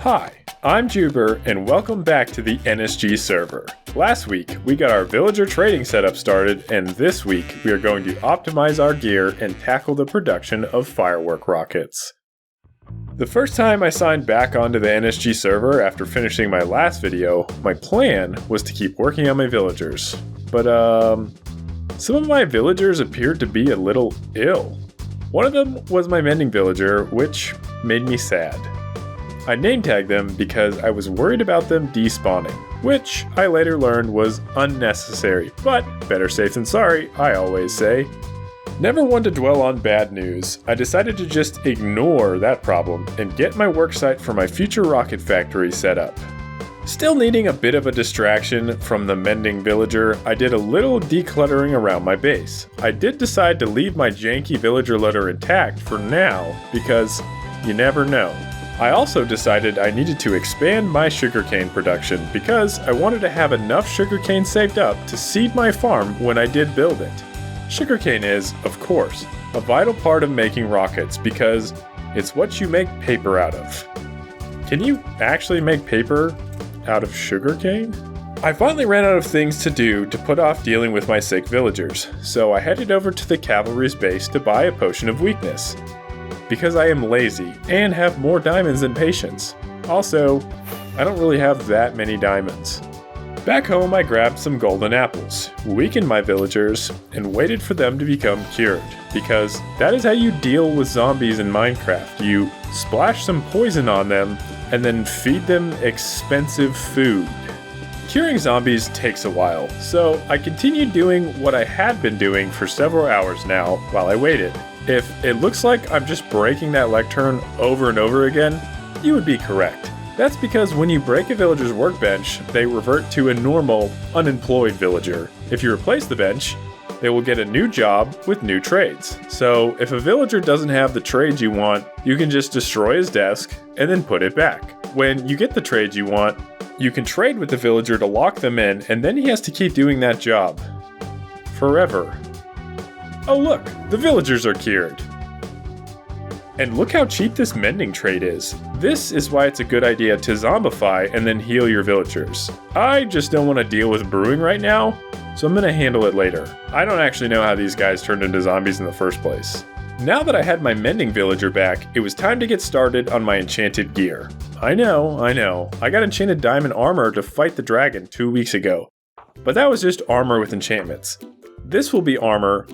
Hi, I'm Juhber, and welcome back to the NSG server. Last week, we got our villager trading setup started, and this week, we are going to optimize our gear and tackle the production of firework rockets. The first time I signed back onto the NSG server after finishing my last video, my plan was to keep working on my villagers. But, some of my villagers appeared to be a little ill. One of them was my mending villager, which made me sad. I name tagged them because I was worried about them despawning, which I later learned was unnecessary, but better safe than sorry, I always say. Never one to dwell on bad news, I decided to just ignore that problem and get my worksite for my future rocket factory set up. Still needing a bit of a distraction from the mending villager, I did a little decluttering around my base. I did decide to leave my janky villager loader intact for now because you never know. I also decided I needed to expand my sugarcane production because I wanted to have enough sugarcane saved up to seed my farm when I did build it. Sugarcane is, of course, a vital part of making rockets because it's what you make paper out of. Can you actually make paper out of sugarcane? I finally ran out of things to do to put off dealing with my sick villagers, so I headed over to the Cavalry's base to buy a potion of weakness. Because I am lazy and have more diamonds than patience. Also, I don't really have that many diamonds. Back home I grabbed some golden apples, weakened my villagers, and waited for them to become cured. Because that is how you deal with zombies in Minecraft. You splash some poison on them and then feed them expensive food. Curing zombies takes a while, so I continued doing what I had been doing for several hours now while I waited. If it looks like I'm just breaking that lectern over and over again, you would be correct. That's because when you break a villager's workbench, they revert to a normal, unemployed villager. If you replace the bench, they will get a new job with new trades. So if a villager doesn't have the trades you want, you can just destroy his desk and then put it back. When you get the trades you want, you can trade with the villager to lock them in, and then he has to keep doing that job. Forever. Oh look, the villagers are cured. And look how cheap this mending trade is. This is why it's a good idea to zombify and then heal your villagers. I just don't want to deal with brewing right now, so I'm going to handle it later. I don't actually know how these guys turned into zombies in the first place. Now that I had my mending villager back, it was time to get started on my enchanted gear. I know. I got enchanted diamond armor to fight the dragon 2 weeks ago. But that was just armor with enchantments. This will be armor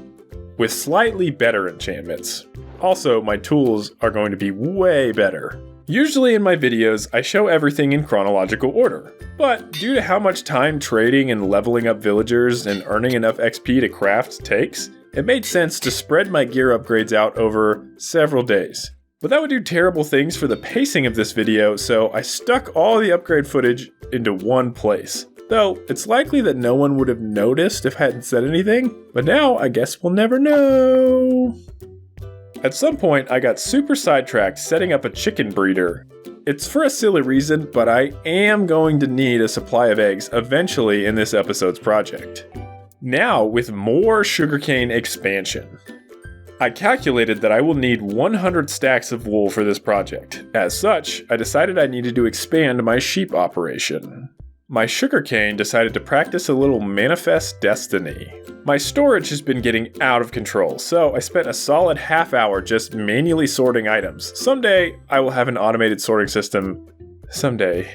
with slightly better enchantments. Also, my tools are going to be way better. Usually in my videos, I show everything in chronological order, but due to how much time trading and leveling up villagers and earning enough XP to craft takes, it made sense to spread my gear upgrades out over several days. But that would do terrible things for the pacing of this video, so I stuck all the upgrade footage into one place. Though, it's likely that no one would have noticed if I hadn't said anything, but now I guess we'll never know. At some point, I got super sidetracked setting up a chicken breeder. It's for a silly reason, but I am going to need a supply of eggs eventually in this episode's project. Now, with more sugarcane expansion. I calculated that I will need 100 stacks of wool for this project. As such, I decided I needed to expand my sheep operation. My sugarcane decided to practice a little manifest destiny. My storage has been getting out of control, so I spent a solid half hour just manually sorting items. Someday, I will have an automated sorting system. Someday.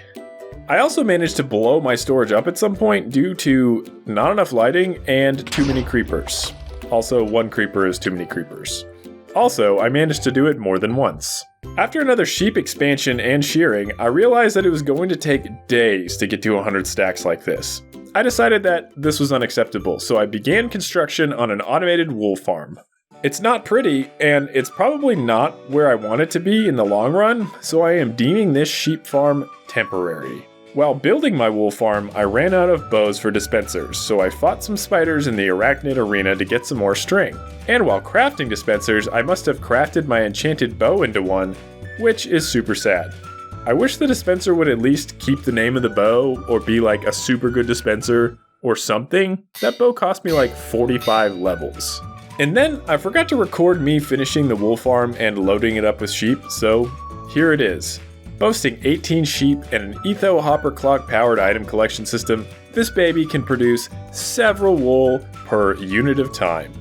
I also managed to blow my storage up at some point due to not enough lighting and too many creepers. Also, one creeper is too many creepers. Also, I managed to do it more than once. After another sheep expansion and shearing, I realized that it was going to take days to get to 100 stacks like this. I decided that this was unacceptable, so I began construction on an automated wool farm. It's not pretty, and it's probably not where I want it to be in the long run, so I am deeming this sheep farm temporary. While building my wool farm, I ran out of bows for dispensers, so I fought some spiders in the arachnid arena to get some more string. And while crafting dispensers, I must have crafted my enchanted bow into one, which is super sad. I wish the dispenser would at least keep the name of the bow, or be like a super good dispenser, or something. That bow cost me like 45 levels. And then I forgot to record me finishing the wool farm and loading it up with sheep, so here it is. Boasting 18 sheep and an Etho hopper clock powered item collection system, this baby can produce several wool per unit of time.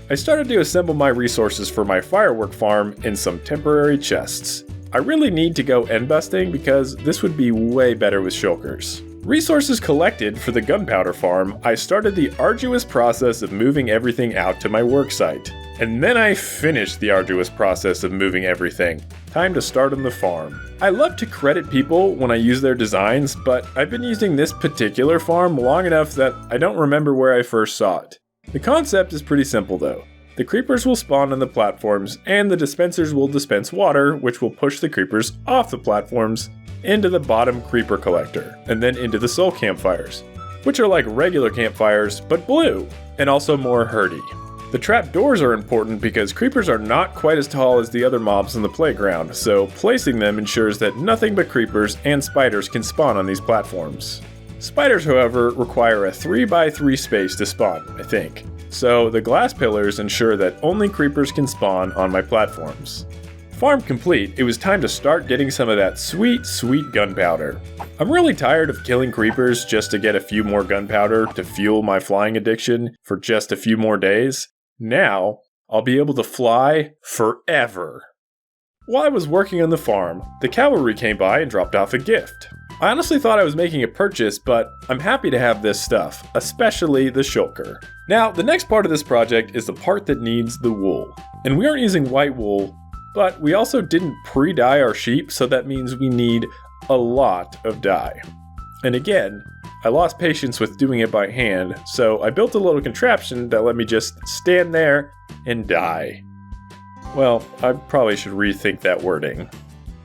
I started to assemble my resources for my firework farm in some temporary chests. I really need to go end busting because this would be way better with shulkers. Resources collected for the gunpowder farm, I started the arduous process of moving everything out to my work site. And then I finished the arduous process of moving everything. Time to start on the farm. I love to credit people when I use their designs, but I've been using this particular farm long enough that I don't remember where I first saw it. The concept is pretty simple though. The creepers will spawn on the platforms, and the dispensers will dispense water, which will push the creepers off the platforms into the bottom creeper collector, and then into the soul campfires, which are like regular campfires, but blue, and also more herdy. The trapdoors are important because creepers are not quite as tall as the other mobs in the playground, so placing them ensures that nothing but creepers and spiders can spawn on these platforms. Spiders, however, require a 3x3 space to spawn, I think, so the glass pillars ensure that only creepers can spawn on my platforms. Farm complete, it was time to start getting some of that sweet, sweet gunpowder. I'm really tired of killing creepers just to get a few more gunpowder to fuel my flying addiction for just a few more days. Now, I'll be able to fly forever. While I was working on the farm, the cavalry came by and dropped off a gift. I honestly thought I was making a purchase, but I'm happy to have this stuff, especially the shulker. Now, the next part of this project is the part that needs the wool. And we aren't using white wool, but we also didn't pre-dye our sheep, so that means we need a lot of dye. And again, I lost patience with doing it by hand, so I built a little contraption that let me just stand there and dye. Well, I probably should rethink that wording.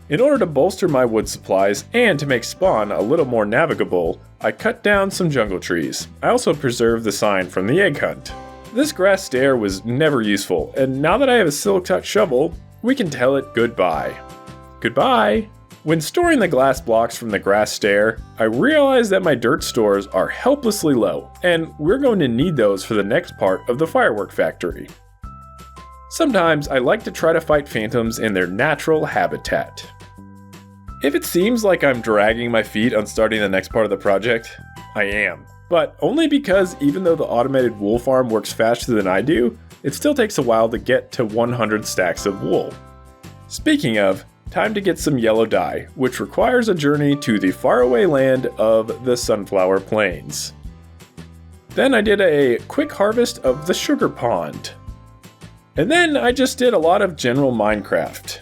In order to bolster my wood supplies and to make spawn a little more navigable, I cut down some jungle trees. I also preserved the sign from the egg hunt. This grass stair was never useful, and now that I have a silk touch shovel, we can tell it goodbye. Goodbye! When storing the glass blocks from the grass stair, I realized that my dirt stores are helplessly low, and we're going to need those for the next part of the firework factory. Sometimes I like to try to fight phantoms in their natural habitat. If it seems like I'm dragging my feet on starting the next part of the project, I am. But only because even though the automated wool farm works faster than I do, it still takes a while to get to 100 stacks of wool. Speaking of, time to get some yellow dye, which requires a journey to the faraway land of the Sunflower Plains. Then I did a quick harvest of the sugar pond. And then I just did a lot of general Minecraft.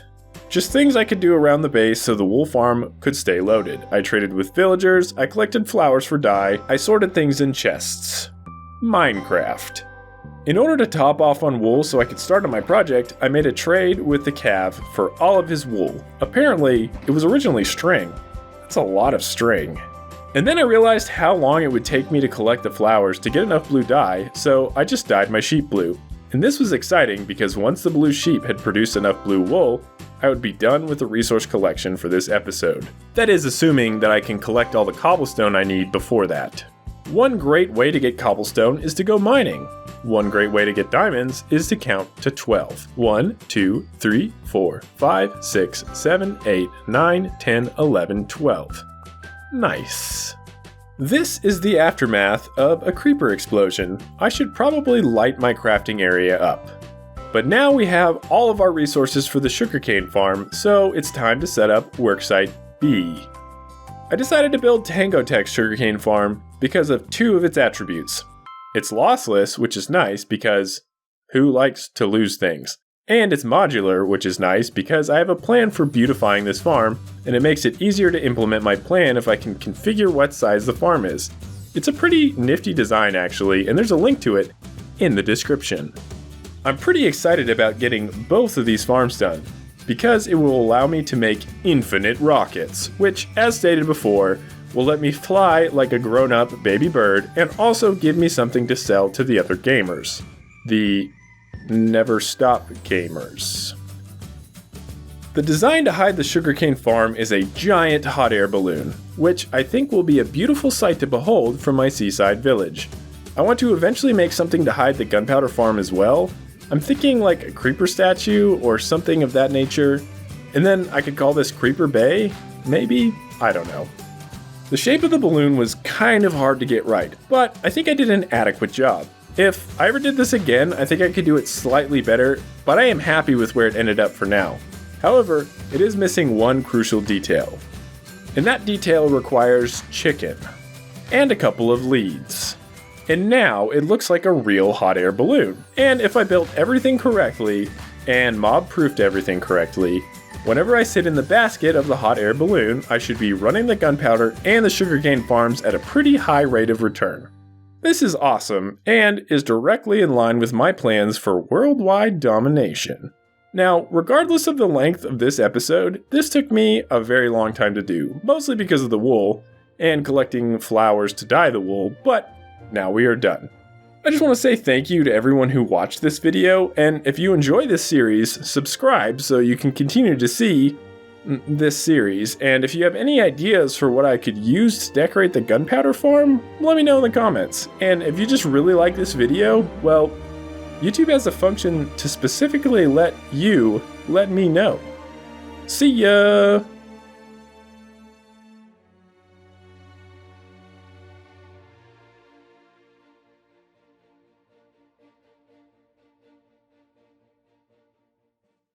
Just things I could do around the base so the wool farm could stay loaded. I traded with villagers, I collected flowers for dye, I sorted things in chests. Minecraft. In order to top off on wool so I could start on my project, I made a trade with the Cav for all of his wool. Apparently, it was originally string. That's a lot of string. And then I realized how long it would take me to collect the flowers to get enough blue dye, so I just dyed my sheep blue. And this was exciting because once the blue sheep had produced enough blue wool, I would be done with the resource collection for this episode. That is assuming that I can collect all the cobblestone I need before that. One great way to get cobblestone is to go mining. One great way to get diamonds is to count to 12. 1, 2, 3, 4, 5, 6, 7, 8, 9, 10, 11, 12. Nice. This is the aftermath of a creeper explosion. I should probably light my crafting area up. But now we have all of our resources for the sugarcane farm, so it's time to set up worksite B. I decided to build Tango Tech's sugarcane farm because of two of its attributes. It's lossless, which is nice because who likes to lose things? And it's modular, which is nice because I have a plan for beautifying this farm, and it makes it easier to implement my plan if I can configure what size the farm is. It's a pretty nifty design actually, and there's a link to it in the description. I'm pretty excited about getting both of these farms done, because it will allow me to make infinite rockets, which, as stated before, will let me fly like a grown-up baby bird and also give me something to sell to the other gamers. The never stop gamers. The design to hide the sugarcane farm is a giant hot air balloon, which I think will be a beautiful sight to behold from my seaside village. I want to eventually make something to hide the gunpowder farm as well. I'm thinking like a creeper statue or something of that nature. And then I could call this Creeper Bay? Maybe? I don't know. The shape of the balloon was kind of hard to get right, but I think I did an adequate job. If I ever did this again, I think I could do it slightly better, but I am happy with where it ended up for now. However, it is missing one crucial detail. And that detail requires chicken. And a couple of leads. And now it looks like a real hot air balloon. And if I built everything correctly, and mob-proofed everything correctly, whenever I sit in the basket of the hot air balloon, I should be running the gunpowder and the sugarcane farms at a pretty high rate of return. This is awesome, and is directly in line with my plans for worldwide domination. Now, regardless of the length of this episode, this took me a very long time to do, mostly because of the wool, and collecting flowers to dye the wool, but now we are done. I just want to say thank you to everyone who watched this video, and if you enjoy this series, subscribe so you can continue to see this series, and if you have any ideas for what I could use to decorate the gunpowder farm, let me know in the comments. And if you just really like this video, well, YouTube has a function to specifically let me know. See ya!